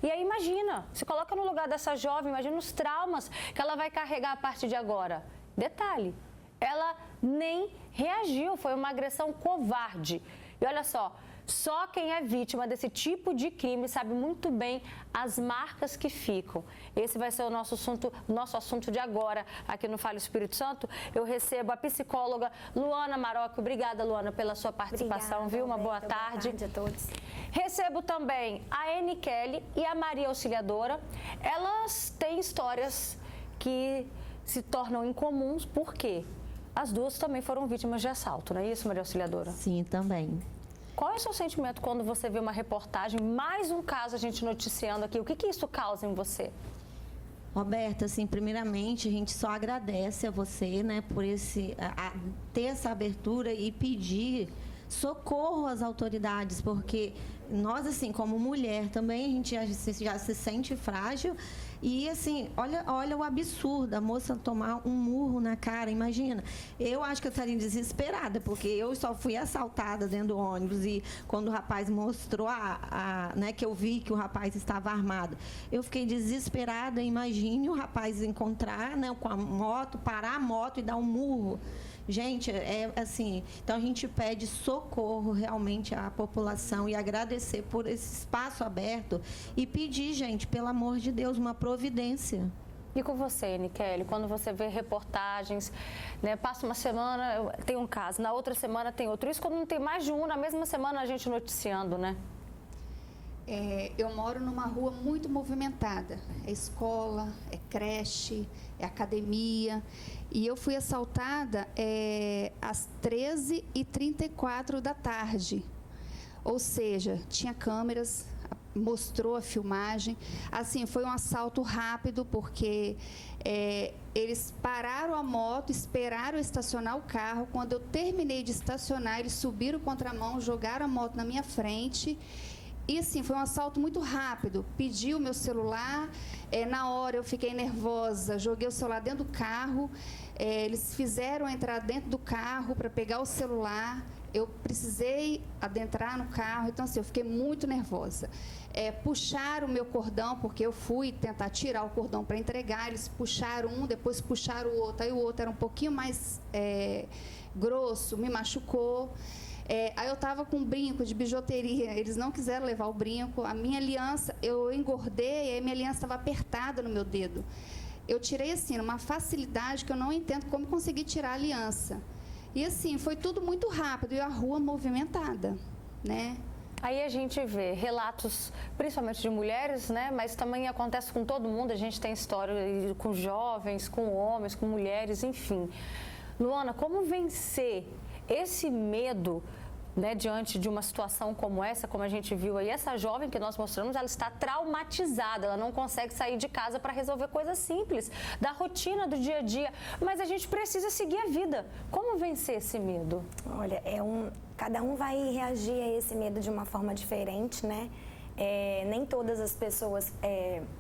E aí imagina, se coloca no lugar dessa jovem, imagina os traumas que ela vai carregar a partir de agora. Detalhe, ela nem reagiu, foi uma agressão covarde. E olha só quem é vítima desse tipo de crime sabe muito bem as marcas que ficam. Esse vai ser o nosso assunto de agora aqui no Fala Espírito Santo. Eu recebo a psicóloga Luana Marocchi. Obrigada, Luana, pela sua participação, viu? Uma boa tarde. Boa tarde a todos. Recebo também a Anne Kelly e a Maria Auxiliadora. Elas têm histórias que se tornam incomuns, por quê? As duas também foram vítimas de assalto, não é isso, Maria Auxiliadora? Sim, também. Qual é o seu sentimento quando você vê uma reportagem, mais um caso a gente noticiando aqui? O que isso causa em você? Roberta, assim, primeiramente, a gente só agradece a você, né, por ter essa abertura e pedir socorro às autoridades, porque nós, assim, como mulher também, a gente já se sente frágil. E, assim, olha o absurdo, a moça tomar um murro na cara, imagina. Eu acho que eu estaria desesperada, porque eu só fui assaltada dentro do ônibus e quando o rapaz mostrou, né, que eu vi que o rapaz estava armado, eu fiquei desesperada. Imagine o rapaz encontrar, né, com a moto, parar a moto e dar um murro. Gente, é assim, então a gente pede socorro realmente à população e agradecer por esse espaço aberto e pedir, gente, pelo amor de Deus, uma providência. E com você, Nikele, quando você vê reportagens, né, passa uma semana, tem um caso, na outra semana tem outro. Isso quando não tem mais de um, na mesma semana a gente noticiando, né? Eu moro numa rua muito movimentada. É escola, é creche, é academia. E eu fui assaltada às 13h34 da tarde. Ou seja, tinha câmeras, mostrou a filmagem. Assim, foi um assalto rápido, porque eles pararam a moto, esperaram eu estacionar o carro. Quando eu terminei de estacionar, eles subiram o contramão, jogaram a moto na minha frente. E, assim, foi um assalto muito rápido. Pedi o meu celular, na hora eu fiquei nervosa, joguei o celular dentro do carro. Eles fizeram entrar dentro do carro para pegar o celular. Eu precisei adentrar no carro, então, assim, eu fiquei muito nervosa. Puxaram o meu cordão, porque eu fui tentar tirar o cordão para entregar. Eles puxaram um, depois puxaram o outro. Aí o outro era um pouquinho mais grosso, me machucou. Aí eu estava com um brinco de bijuteria, eles não quiseram levar o brinco. A minha aliança, eu engordei, e a minha aliança estava apertada no meu dedo. Eu tirei, assim, numa facilidade que eu não entendo como consegui tirar a aliança. E, assim, foi tudo muito rápido e a rua movimentada, né? Aí a gente vê relatos, principalmente de mulheres, né? Mas também acontece com todo mundo. A gente tem história com jovens, com homens, com mulheres, enfim. Luana, como vencer esse medo, né, diante de uma situação como essa, como a gente viu aí? Essa jovem que nós mostramos, ela está traumatizada, ela não consegue sair de casa para resolver coisas simples, da rotina, do dia a dia, mas a gente precisa seguir a vida. Como vencer esse medo? Olha, cada um vai reagir a esse medo de uma forma diferente, né? Nem todas as pessoas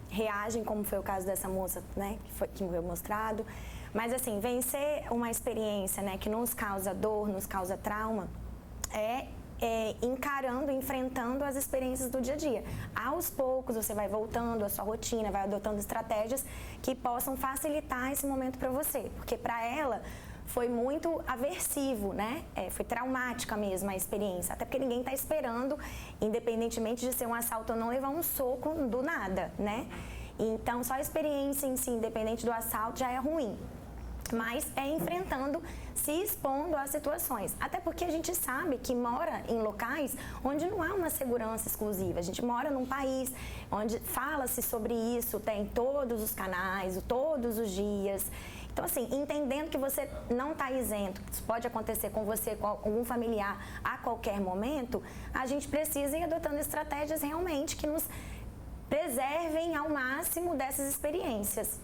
reagem, como foi o caso dessa moça, né, que foi mostrado. Mas, assim, vencer uma experiência, né, que nos causa dor, nos causa trauma, encarando, enfrentando as experiências do dia a dia. Aos poucos você vai voltando à sua rotina, vai adotando estratégias que possam facilitar esse momento para você. Porque para ela foi muito aversivo, né? Foi traumática mesmo a experiência. Até porque ninguém está esperando, independentemente de ser um assalto ou não, levar um soco do nada, né? Então, só a experiência em si, independente do assalto, já é ruim. Mas enfrentando, se expondo às situações. Até porque a gente sabe que mora em locais onde não há uma segurança exclusiva. A gente mora num país onde fala-se sobre isso, tem todos os canais, todos os dias. Então, assim, entendendo que você não está isento, isso pode acontecer com você, com algum familiar a qualquer momento, a gente precisa ir adotando estratégias realmente que nos preservem ao máximo dessas experiências.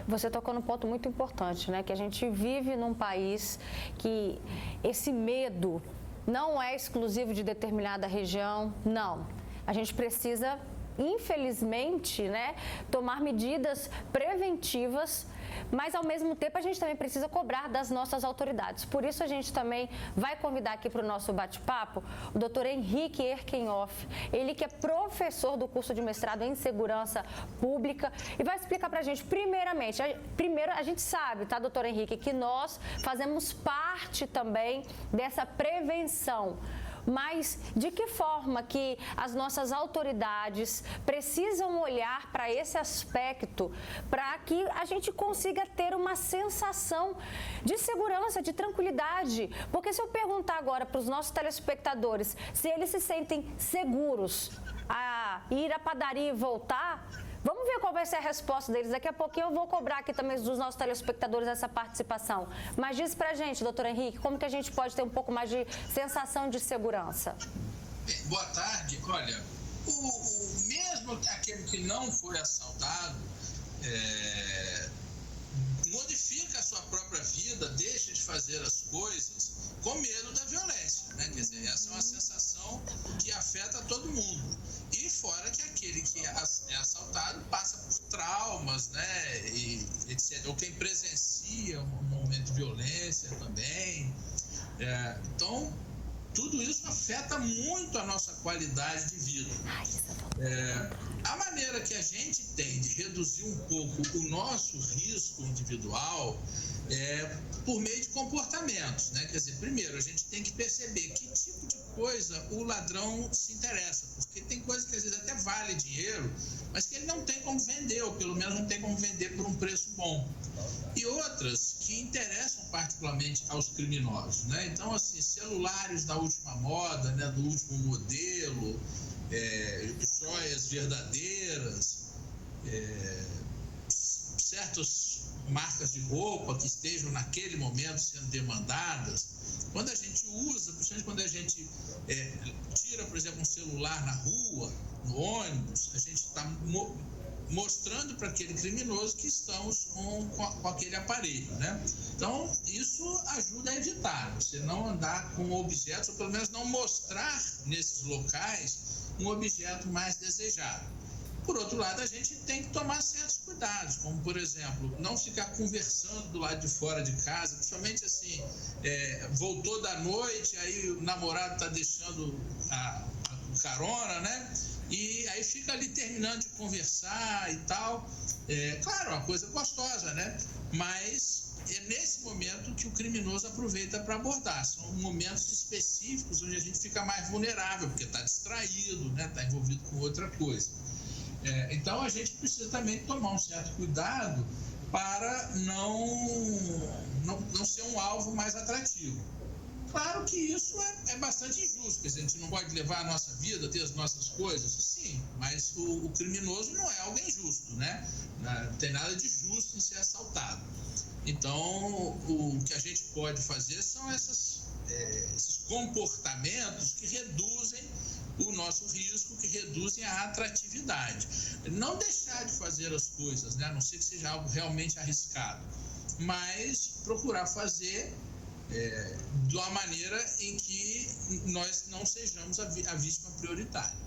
Você tocou num ponto muito importante, né? Que a gente vive num país que esse medo não é exclusivo de determinada região, não. A gente precisa, infelizmente, né, tomar medidas preventivas mas ao mesmo tempo a gente também precisa cobrar das nossas autoridades. Por isso a gente também vai convidar aqui para o nosso bate-papo o doutor Henrique Erkenhoff, ele que é professor do curso de mestrado em Segurança Pública e vai explicar para a gente, primeiro a gente sabe, tá, doutor Henrique, que nós fazemos parte também dessa prevenção. Mas de que forma que as nossas autoridades precisam olhar para esse aspecto para que a gente consiga ter uma sensação de segurança, de tranquilidade? Porque se eu perguntar agora para os nossos telespectadores se eles se sentem seguros a ir à padaria e voltar, vamos ver qual vai ser a resposta deles. Daqui a pouquinho eu vou cobrar aqui também dos nossos telespectadores essa participação. Mas diz pra gente, doutor Henrique, como que a gente pode ter um pouco mais de sensação de segurança? Boa tarde. Olha, mesmo aquele que não foi assaltado, modifica a sua própria vida, deixa de fazer as coisas com medo da violência, né? Quer dizer, essa é uma sensação que afeta todo mundo. E fora que aquele que é assaltado passa por traumas, né, e etc. Ou quem presencia um momento de violência também. Então, tudo isso afeta muito a nossa qualidade de vida. A maneira que a gente tem de reduzir um pouco o nosso risco individual é por meio de comportamentos, né? Quer dizer, primeiro, a gente tem que perceber que tipo de coisa o ladrão se interessa, porque tem coisas que às vezes até vale dinheiro, mas que ele não tem como vender, ou pelo menos não tem como vender por um preço bom. E outras que interessam particularmente aos criminosos, né? Então, assim, celulares da última moda, né, do último modelo, joias verdadeiras, certas marcas de roupa que estejam naquele momento sendo demandadas. Quando a gente usa, principalmente quando a gente tira, por exemplo, um celular na rua, no ônibus, a gente está mostrando para aquele criminoso que estamos com aquele aparelho, né? Então, isso ajuda a evitar você não andar com objetos, ou pelo menos não mostrar nesses locais um objeto mais desejado. Por outro lado, a gente tem que tomar certos cuidados, como, por exemplo, não ficar conversando do lado de fora de casa, principalmente assim, voltou da noite, aí o namorado está deixando o carona, né? E aí fica ali terminando de conversar e tal. Claro, uma coisa gostosa, né? Mas é nesse momento que o criminoso aproveita para abordar. São momentos específicos onde a gente fica mais vulnerável, porque está distraído, né? Está envolvido com outra coisa. Então, a gente precisa também tomar um certo cuidado para não ser um alvo mais atrativo. Claro que isso é bastante injusto, quer dizer, a gente não pode levar a nossa vida, ter as nossas coisas, sim, mas o criminoso não é alguém justo, né? Não tem nada de justo em ser assaltado. Então, o que a gente pode fazer são esses comportamentos que reduzem o nosso risco, que reduzem a atratividade. Não deixar de fazer as coisas, né? A não ser que seja algo realmente arriscado, mas procurar fazer de uma maneira em que nós não sejamos a vítima prioritária.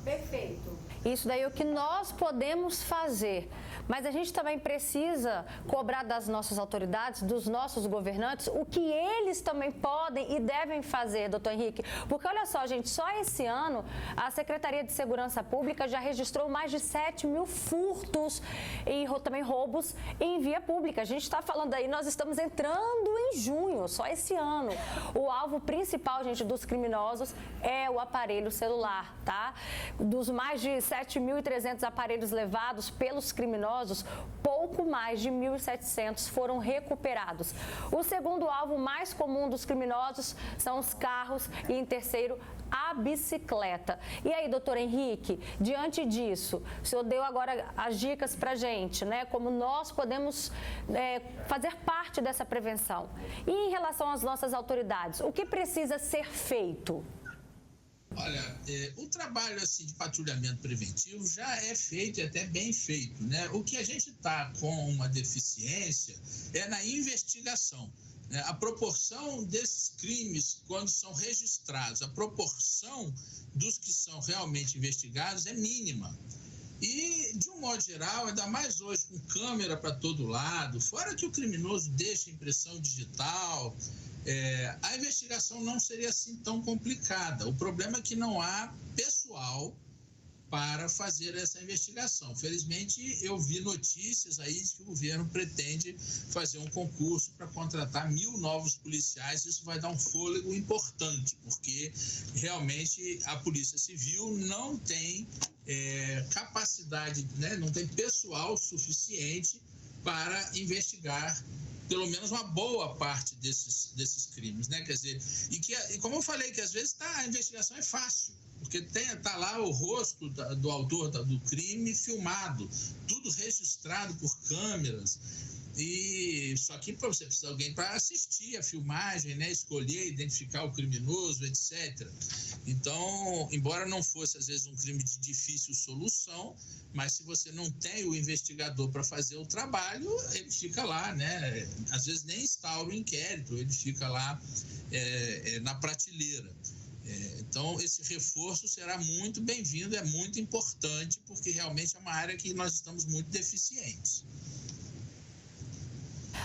Perfeito. Isso daí é o que nós podemos fazer. Mas a gente também precisa cobrar das nossas autoridades, dos nossos governantes, o que eles também podem e devem fazer, doutor Henrique. Porque olha só, gente, só esse ano a Secretaria de Segurança Pública já registrou mais de 7 mil furtos e também roubos em via pública. A gente está falando aí, nós estamos entrando em junho, só esse ano. O alvo principal, gente, dos criminosos é o aparelho celular, tá? Dos mais de 7.300 aparelhos levados pelos criminosos, pouco mais de 1.700 foram recuperados. O segundo alvo mais comum dos criminosos são os carros e, em terceiro, a bicicleta. E aí, doutor Henrique, diante disso, o senhor deu agora as dicas para a gente, né? Como nós podemos fazer parte dessa prevenção. E em relação às nossas autoridades, o que precisa ser feito? Olha, o trabalho assim, de patrulhamento preventivo já é feito e até bem feito, né? O que a gente está com uma deficiência é na investigação. Né? A proporção desses crimes, quando são registrados, a proporção dos que são realmente investigados é mínima. E E, de um modo geral, ainda mais hoje com câmera para todo lado, fora que o criminoso deixa impressão digital, a investigação não seria assim tão complicada. O problema é que não há pessoal para fazer essa investigação. Felizmente, eu vi notícias aí de que o governo pretende fazer um concurso para contratar 1.000 novos policiais. Isso vai dar um fôlego importante, porque realmente a Polícia Civil não tem capacidade, né, não tem pessoal suficiente para investigar pelo menos uma boa parte desses crimes, né? Quer dizer, e como eu falei, que às vezes a investigação é fácil, porque está lá o rosto do autor do crime filmado, tudo registrado por câmeras. E só que você precisa de alguém para assistir a filmagem, né? Escolher, identificar o criminoso, etc. Então, embora não fosse às vezes um crime de difícil solução, mas se você não tem o investigador para fazer o trabalho, ele fica lá, né? Às vezes nem instaura o inquérito, ele fica lá na prateleira. Então, esse reforço será muito bem-vindo, é muito importante, porque realmente é uma área que nós estamos muito deficientes.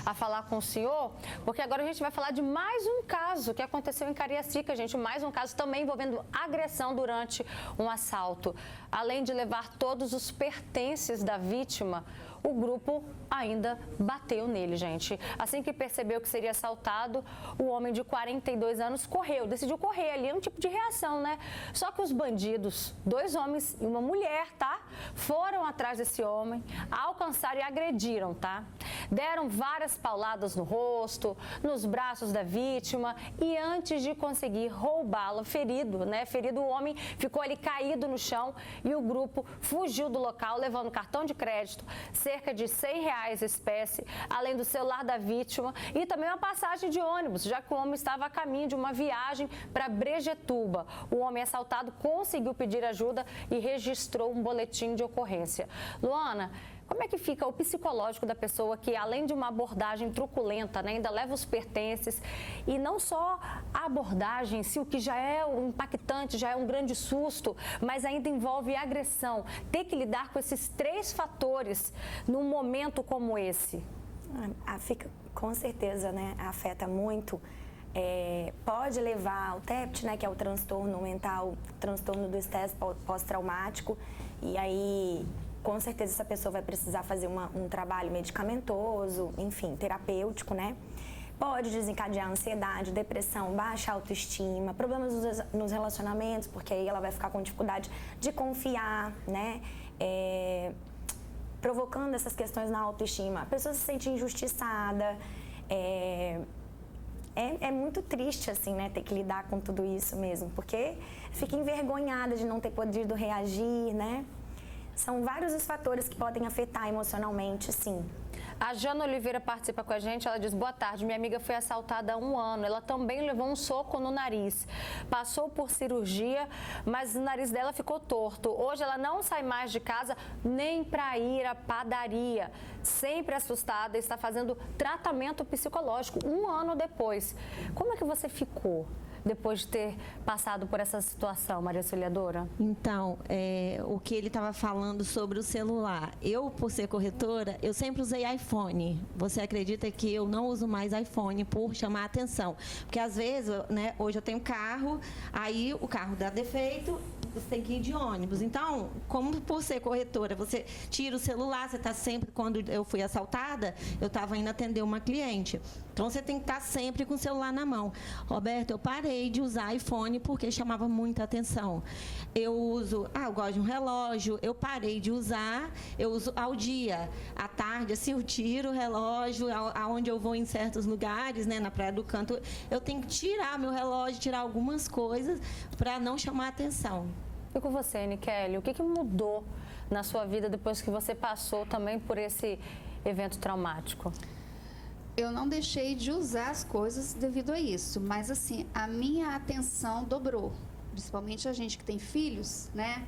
A falar com o senhor, porque agora a gente vai falar de mais um caso que aconteceu em Cariacica, gente, mais um caso também envolvendo agressão durante um assalto. Além de levar todos os pertences da vítima, o grupo ainda bateu nele, gente. Assim que percebeu que seria assaltado, o homem de 42 anos decidiu correr ali, é um tipo de reação, né? Só que os bandidos, 2 homens e uma mulher, tá? Foram atrás desse homem, alcançaram e agrediram, tá? Deram várias pauladas no rosto, nos braços da vítima e antes de conseguir roubá-la, ferido, né? Ferido, o homem ficou ali caído no chão e o grupo fugiu do local, levando cartão de crédito, cerca de R$100 espécie, além do celular da vítima e também uma passagem de ônibus, já que o homem estava a caminho de uma viagem para Brejetuba. O homem assaltado conseguiu pedir ajuda e registrou um boletim de ocorrência. Luana, como é que fica o psicológico da pessoa que, além de uma abordagem truculenta, né, ainda leva os pertences e não só a abordagem, se o que já é impactante, já é um grande susto, mas ainda envolve agressão. Ter que lidar com esses 3 fatores num momento como esse? Fica, com certeza, né, afeta muito. Pode levar ao TEPT, né, que é o transtorno mental, transtorno do estresse pós-traumático, e aí com certeza essa pessoa vai precisar fazer um trabalho medicamentoso, enfim, terapêutico, né? Pode desencadear ansiedade, depressão, baixa autoestima, problemas nos relacionamentos, porque aí ela vai ficar com dificuldade de confiar, né? Provocando essas questões na autoestima. A pessoa se sente injustiçada, é muito triste, assim, né, ter que lidar com tudo isso mesmo, porque fica envergonhada de não ter podido reagir, né? São vários os fatores que podem afetar emocionalmente, sim. A Jana Oliveira participa com a gente, ela diz: boa tarde, minha amiga foi assaltada há 1 ano, ela também levou um soco no nariz, passou por cirurgia, mas o nariz dela ficou torto. Hoje ela não sai mais de casa nem para ir à padaria, sempre assustada, está fazendo tratamento psicológico 1 ano depois. Como é que você ficou depois de ter passado por essa situação, Maria Auxiliadora? Então, o que ele estava falando sobre o celular. Eu, por ser corretora, eu sempre usei iPhone. Você acredita que eu não uso mais iPhone por chamar a atenção? Porque, às vezes, né, hoje eu tenho carro, aí o carro dá defeito, você tem que ir de ônibus. Então, como por ser corretora, você tira o celular, você está sempre... Quando eu fui assaltada, eu estava indo atender uma cliente. Então, você tem que estar sempre com o celular na mão. Roberto, eu parei de usar iPhone porque chamava muita atenção. Eu gosto de um relógio, eu parei de usar, eu uso ao dia. À tarde, assim, eu tiro o relógio, aonde eu vou em certos lugares, né, na Praia do Canto, eu tenho que tirar meu relógio, tirar algumas coisas para não chamar atenção. E com você, Nikele, o que mudou na sua vida depois que você passou também por esse evento traumático? Eu não deixei de usar as coisas devido a isso, mas assim, a minha atenção dobrou, principalmente a gente que tem filhos, né?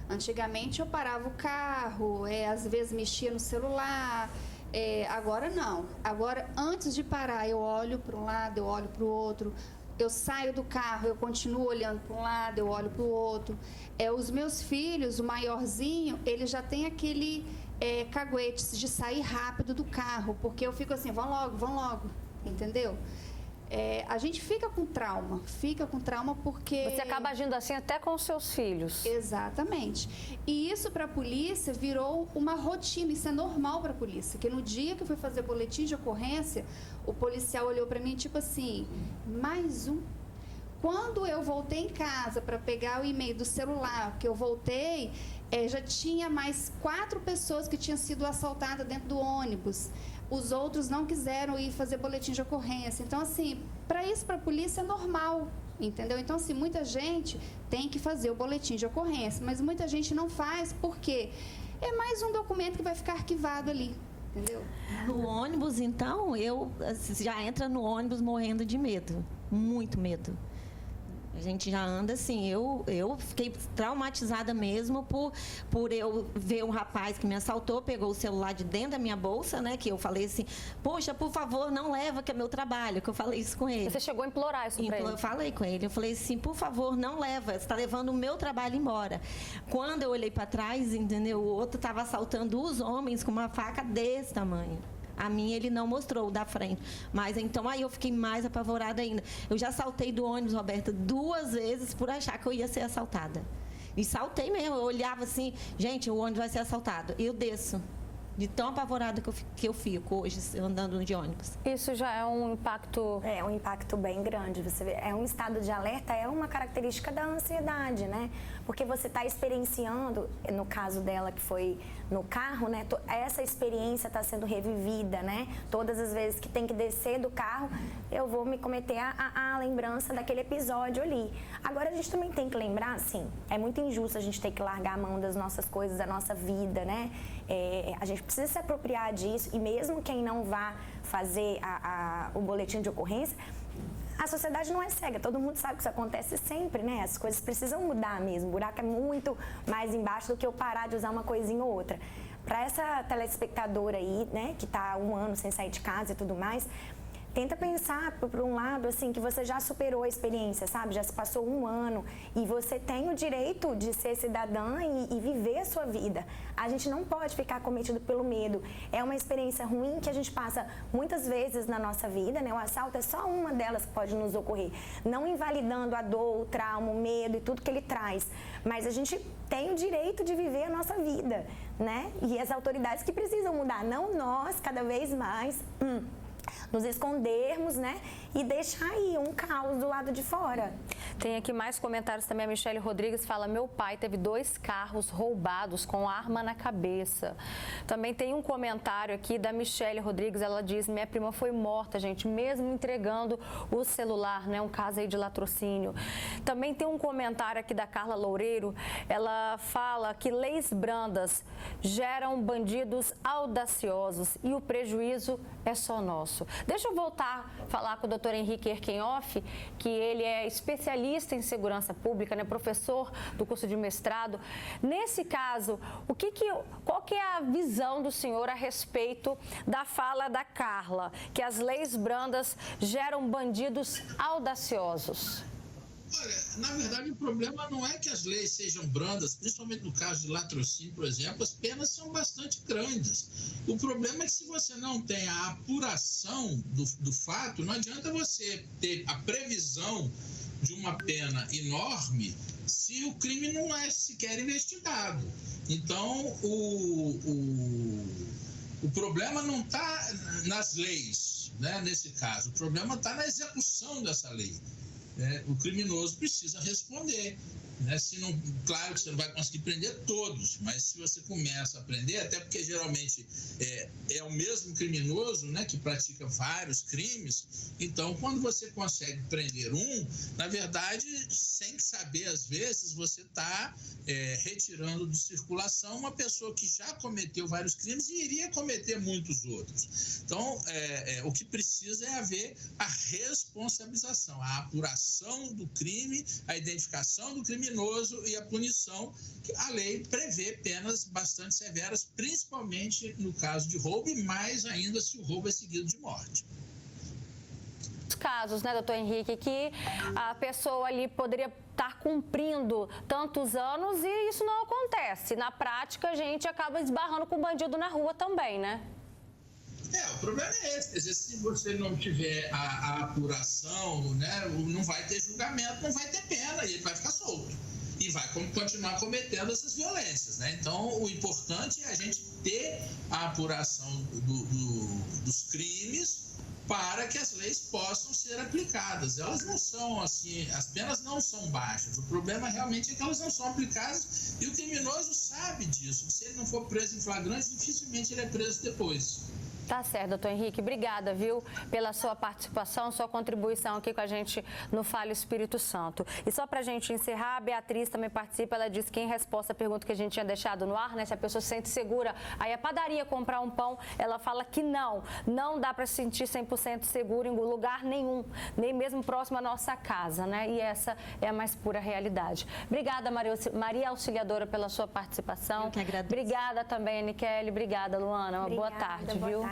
Antigamente eu parava o carro, às vezes mexia no celular, agora não. Agora, antes de parar, eu olho para um lado, eu olho para o outro, eu saio do carro, eu continuo olhando para um lado, eu olho para o outro. Os meus filhos, o maiorzinho, ele já tem aquele caguete de sair rápido do carro, porque eu fico assim, vão logo, entendeu? A gente fica com trauma porque... Você acaba agindo assim até com os seus filhos. Exatamente. E isso para a polícia virou uma rotina, isso é normal para a polícia, que no dia que eu fui fazer boletim de ocorrência, o policial olhou para mim tipo assim, mais um. Quando eu voltei em casa para pegar o e-mail do celular, que eu voltei, já tinha mais 4 pessoas que tinham sido assaltadas dentro do ônibus. Os outros não quiseram ir fazer boletim de ocorrência. Então, assim, para isso, para a polícia é normal, entendeu? Então, assim, muita gente tem que fazer o boletim de ocorrência, mas muita gente não faz porque é mais um documento que vai ficar arquivado ali, entendeu? No ônibus, então, eu já entra no ônibus morrendo de medo, muito medo. A gente já anda assim, eu fiquei traumatizada mesmo por eu ver um rapaz que me assaltou, pegou o celular de dentro da minha bolsa, né? Que eu falei assim, poxa, por favor, não leva, que é meu trabalho, que eu falei isso com ele. Você chegou a implorar isso pra ele? Eu falei com ele, eu falei assim, por favor, não leva, você está levando o meu trabalho embora. Quando eu olhei para trás, entendeu? O outro estava assaltando os homens com uma faca desse tamanho. A minha ele não mostrou, o da frente. Mas então aí eu fiquei mais apavorada ainda. Eu já saltei do ônibus, Roberta, 2 vezes por achar que eu ia ser assaltada. E saltei mesmo. Eu olhava assim, gente, o ônibus vai ser assaltado. E eu desço. De tão apavorada que eu fico hoje andando de ônibus. Isso já é um impacto... É um impacto bem grande. Você vê, é um estado de alerta, é uma característica da ansiedade, né? Porque você está experienciando, no caso dela que foi no carro, né? Essa experiência está sendo revivida, né? Todas as vezes que tem que descer do carro, eu vou me cometer a lembrança daquele episódio ali. Agora, a gente também tem que lembrar, assim, é muito injusto a gente ter que largar a mão das nossas coisas, da nossa vida, né? A gente precisa se apropriar disso, e mesmo quem não vá fazer o boletim de ocorrência, a sociedade não é cega, todo mundo sabe que isso acontece sempre, né? As coisas precisam mudar mesmo, o buraco é muito mais embaixo do que eu parar de usar uma coisinha ou outra. Para essa telespectadora aí, né, que está 1 ano sem sair de casa e tudo mais, tenta pensar por um lado, assim, que você já superou a experiência, sabe? Já se passou 1 ano e você tem o direito de ser cidadã e viver a sua vida. A gente não pode ficar cometido pelo medo. É uma experiência ruim que a gente passa muitas vezes na nossa vida, né? O assalto é só uma delas que pode nos ocorrer. Não invalidando a dor, o trauma, o medo e tudo que ele traz. Mas a gente tem o direito de viver a nossa vida, né? E as autoridades que precisam mudar, não nós, cada vez mais... nos escondermos, né? E deixar aí um caos do lado de fora. Tem aqui mais comentários também. A Michele Rodrigues fala, meu pai teve 2 carros roubados com arma na cabeça. Também tem um comentário aqui da Michele Rodrigues. Ela diz, minha prima foi morta, gente, mesmo entregando o celular, né? Um caso aí de latrocínio. Também tem um comentário aqui da Carla Loureiro. Ela fala que leis brandas geram bandidos audaciosos e o prejuízo é só nosso. Deixa eu voltar a falar com o Dr. Henrique Erkenhoff, que ele é especialista em segurança pública, né, professor do curso de mestrado. Nesse caso, qual que é a visão do senhor a respeito da fala da Carla, que as leis brandas geram bandidos audaciosos? Olha, na verdade, o problema não é que as leis sejam brandas, principalmente no caso de latrocínio, por exemplo, as penas são bastante grandes. O problema é que se você não tem a apuração do fato, não adianta você ter a previsão de uma pena enorme se o crime não é sequer investigado. Então, o problema não está nas leis, né, nesse caso. O problema está na execução dessa lei. O criminoso precisa responder. Né? Claro que você não vai conseguir prender todos, mas se você começa a prender, até porque geralmente é o mesmo criminoso, né, que pratica vários crimes, então quando você consegue prender um, na verdade, sem saber às vezes, você está retirando de circulação uma pessoa que já cometeu vários crimes e iria cometer muitos outros. Então, o que precisa é haver a responsabilização, a apuração do crime, a identificação do criminoso e a punição, que a lei prevê penas bastante severas, principalmente no caso de roubo e mais ainda se o roubo é seguido de morte. casos, né, doutor Henrique, que a pessoa ali poderia estar cumprindo tantos anos e isso não acontece. Na prática, a gente acaba esbarrando com o bandido na rua também, né? O problema é esse. Quer dizer, se você não tiver a apuração, né, não vai ter julgamento, não vai ter pena e ele vai ficar solto. E vai continuar cometendo essas violências, né? Então, o importante é a gente ter a apuração dos crimes para que as leis possam ser aplicadas. Elas não são assim, as penas não são baixas. O problema realmente é que elas não são aplicadas e o criminoso sabe disso. Se ele não for preso em flagrante, dificilmente ele é preso depois. Tá certo, doutor Henrique. Obrigada, viu, pela sua participação, sua contribuição aqui com a gente no Fale Espírito Santo. E só pra gente encerrar, a Beatriz também participa, ela disse que em resposta à pergunta que a gente tinha deixado no ar, né, se a pessoa se sente segura, aí a padaria comprar um pão, ela fala que não dá pra se sentir 100% seguro em lugar nenhum, nem mesmo próximo à nossa casa, né, e essa é a mais pura realidade. Obrigada, Maria Auxiliadora, pela sua participação. Eu que agradeço. Obrigada também, Aniquele, obrigada, Luana, uma boa tarde, viu?